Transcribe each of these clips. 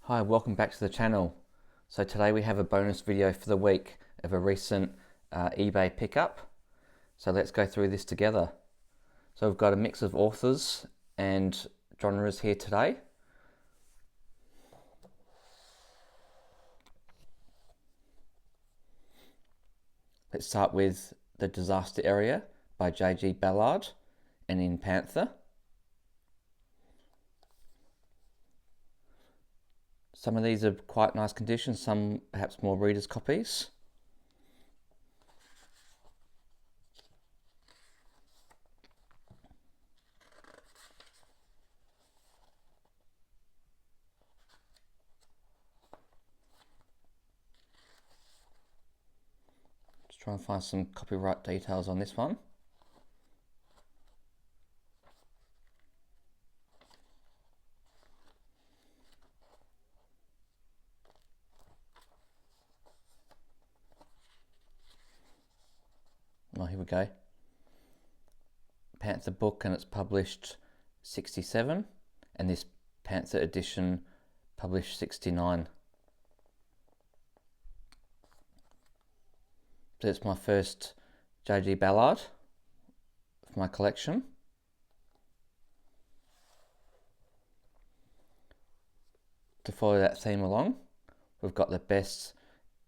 Hi, welcome back to the channel. So today we have a bonus video for the week of a recent eBay pickup. So let's go through this together. So we've got a mix of authors and genres here today. Let's start with The Disaster Area by J.G. Ballard and in Panther. Some of these are quite nice condition, some perhaps more readers' copies. Just try and find some copyright details on this one. Oh, here we go. Panther book, and it's published 67, and this Panther edition published 69. So it's my first J.G. Ballard for my collection. To follow that theme along, we've got the best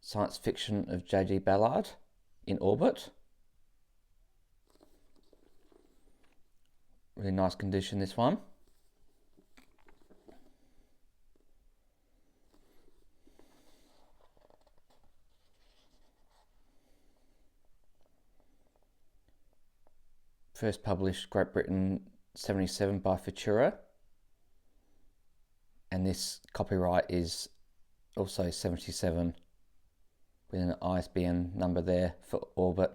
science fiction of J.G. Ballard in Orbit. Really nice condition, this one. First published Great Britain 77 by Futura. And this copyright is also 77 with an ISBN number there for Orbit.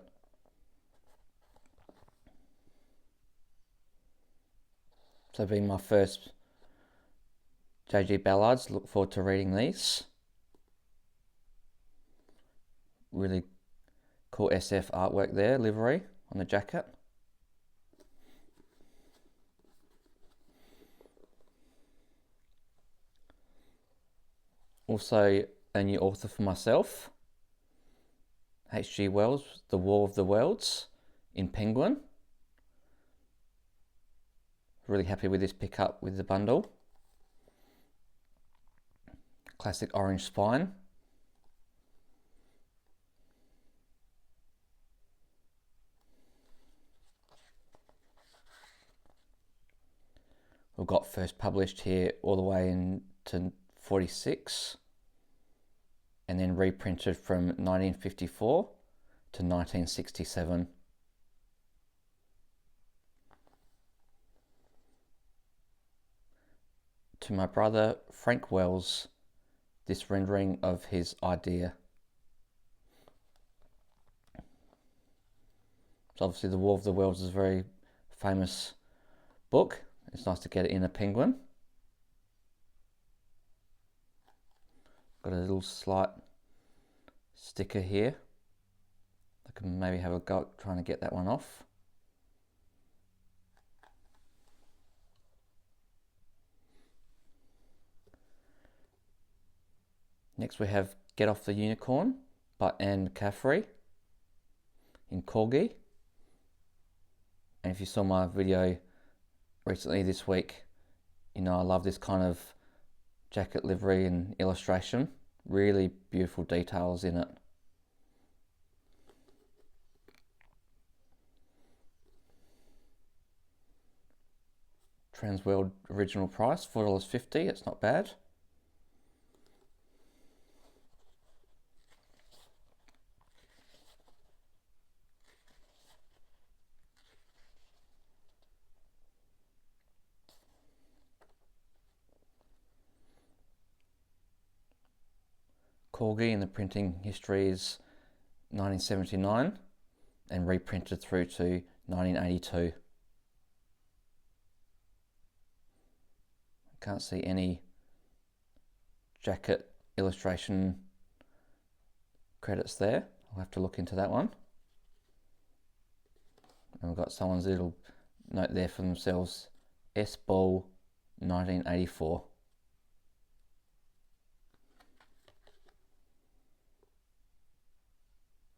So being my first J.G. Ballards, look forward to reading these. Really cool SF artwork there, livery on the jacket. Also a new author for myself, H.G. Wells, The War of the Worlds in Penguin. Really happy with this pickup with the bundle. Classic orange spine. We've got first published here all the way into 46, and then reprinted from 1954 to 1967. To my brother Frank Wells, this rendering of his idea. So obviously The War of the Worlds is a very famous book. It's nice to get it in a Penguin. Got a little slight sticker here. I can maybe have a go at trying to get that one off. Next we have Get Off the Unicorn by Anne McCaffrey in Corgi. And if you saw my video recently this week, you know I love this kind of jacket livery and illustration. Really beautiful details in it. Transworld original price, $4.50, it's not bad. Corgi, and the printing history is 1979 and reprinted through to 1982. Can't see any jacket illustration credits there. I'll have to look into that one. And we've got someone's little note there for themselves, S Ball 1984.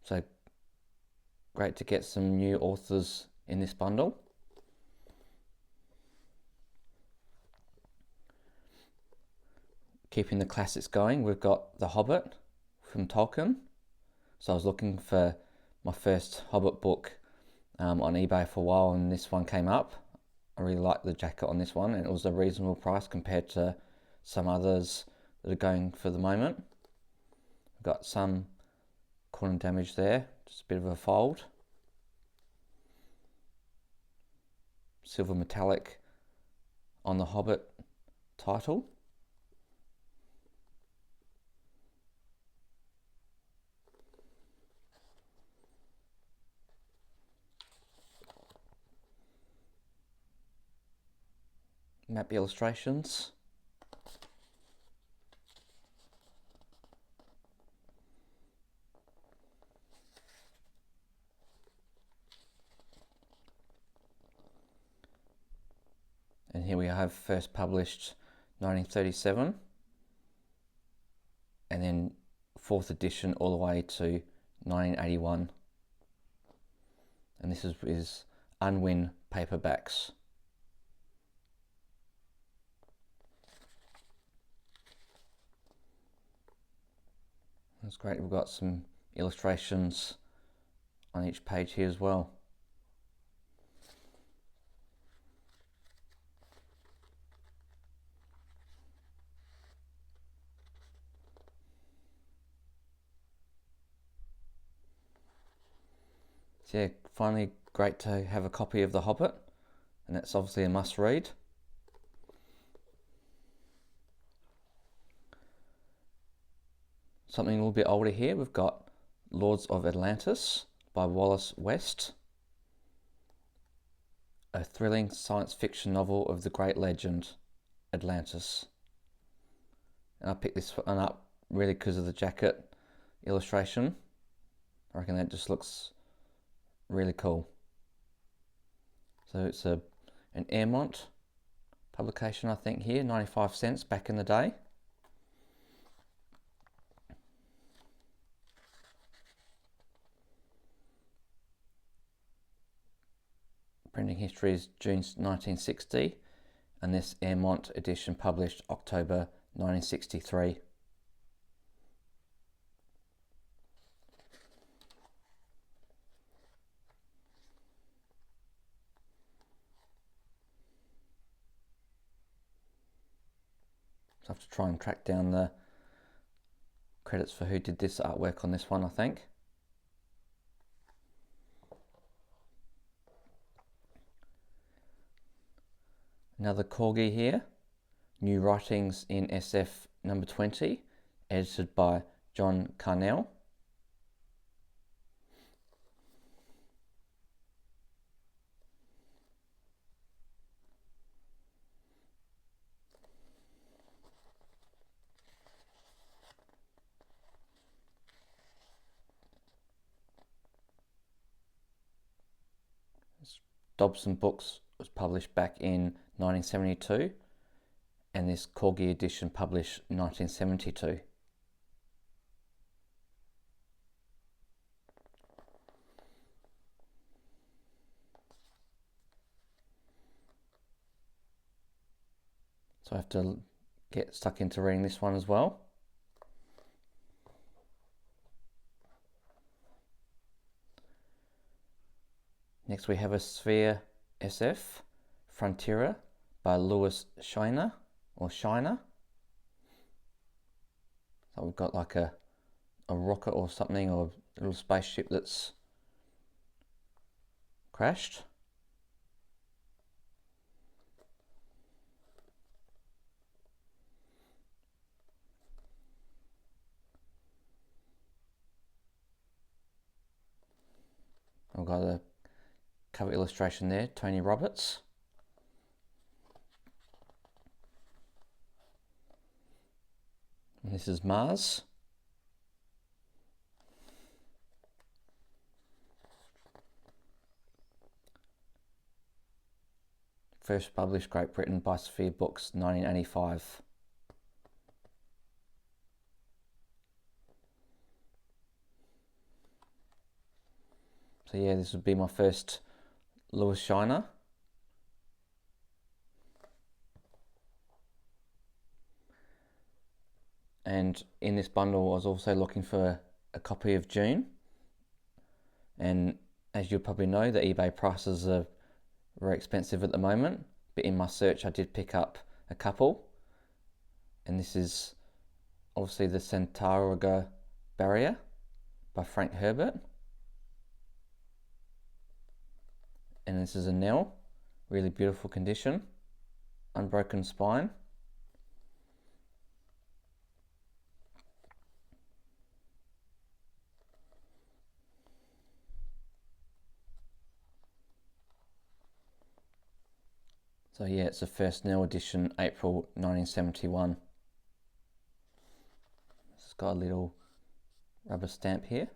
So great to get some new authors in this bundle. Keeping the classics going, we've got The Hobbit from Tolkien. So I was looking for my first Hobbit book on eBay for a while, and this one came up. I really like the jacket on this one, and it was a reasonable price compared to some others that are going for the moment. Got some corner damage there, just a bit of a fold. Silver metallic on the Hobbit title. Map illustrations. And here we have first published 1937, and then 4th edition all the way to 1981. And this is Unwin paperbacks. That's great. We've got some illustrations on each page here as well. So yeah, finally great to have a copy of The Hobbit, and that's obviously a must read. Something a little bit older here, we've got Lords of Atlantis by Wallace West, a thrilling science fiction novel of the great legend Atlantis. And I picked this one up really because of the jacket illustration. I reckon that just looks really cool. So it's an Airmont publication, I think here, 95 cents back in the day. Printing history is June 1960, and this Airmont edition published October 1963. So I have to try and track down the credits for who did this artwork on this one, I think. Another corgi here, New Writings in SF number 20, edited by John Carnell. Dobson Books was published back in 1972, and this corgi edition published in 1972. So I have to get stuck into reading this one as well. Next we have a Sphere SF, Frontierer by Lewis Shiner, or Shiner. So we've got like a rocket or something, or a little spaceship that's crashed. I've got a cover illustration there, Tony Roberts. And this is Mars. First published Great Britain by Sphere Books, 1985. So yeah, this would be my first Lewis Shiner. And in this bundle, I was also looking for a copy of June. And as you probably know, the eBay prices are very expensive at the moment. But in my search, I did pick up a couple. And this is obviously the Centaurega Barrier by Frank Herbert. And this is a Nell, really beautiful condition, unbroken spine. So yeah, it's the first Nell edition, April 1971. It's got a little rubber stamp here.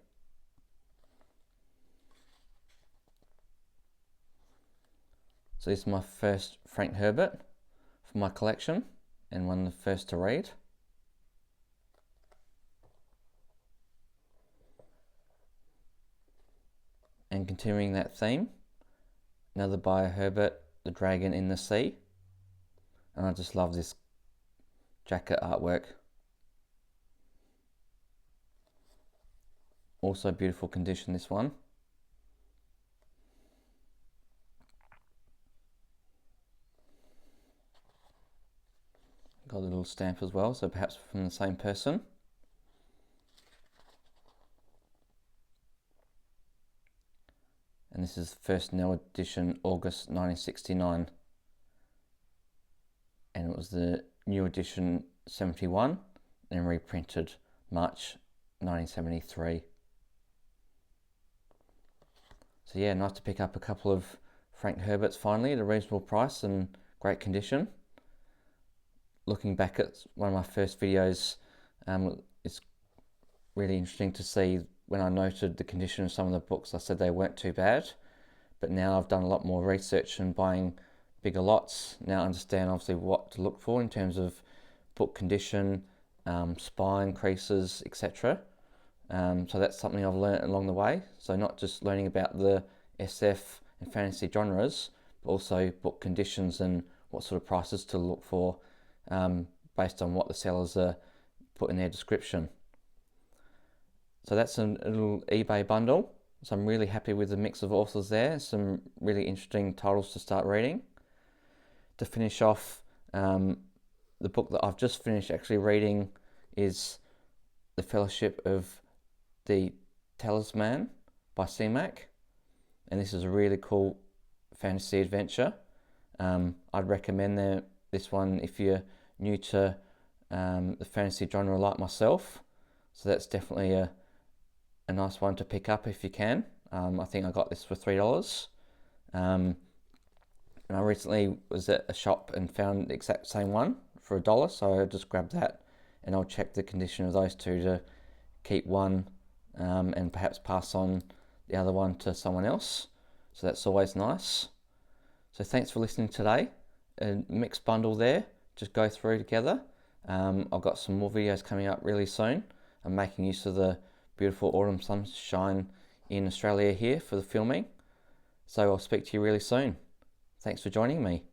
So this is my first Frank Herbert for my collection, and one of the first to read. And continuing that theme, another by Herbert, The Dragon in the Sea. And I just love this jacket artwork. Also beautiful condition, this one. Got a little stamp as well, so perhaps from the same person. And this is first Nell edition, August 1969. And it was the new edition 71 and reprinted March 1973. So yeah, nice to pick up a couple of Frank Herberts finally at a reasonable price and great condition. Looking back at one of my first videos, it's really interesting to see when I noted the condition of some of the books, I said they weren't too bad. But now I've done a lot more research and buying bigger lots. Now I understand obviously what to look for in terms of book condition, spine, creases, etc. So that's something I've learned along the way. So not just learning about the SF and fantasy genres, but also book conditions and what sort of prices to look for based on what the sellers are put in their description. So that's a little eBay bundle. So I'm really happy with the mix of authors there. Some really interesting titles to start reading. To finish off, the book that I've just finished actually reading is The Fellowship of the Talisman by C-Mac. And this is a really cool fantasy adventure. I'd recommend this one if you're new to the fantasy genre like myself. So that's definitely a nice one to pick up if you can. I think I got this for $3. And I recently was at a shop and found the exact same one for $1, so I just grabbed that, and I'll check the condition of those two to keep one and perhaps pass on the other one to someone else. So that's always nice. So thanks for listening today. A mixed bundle there, just go through together. I've got some more videos coming up really soon. I'm making use of the beautiful autumn sunshine in Australia here for the filming. So I'll speak to you really soon. Thanks for joining me.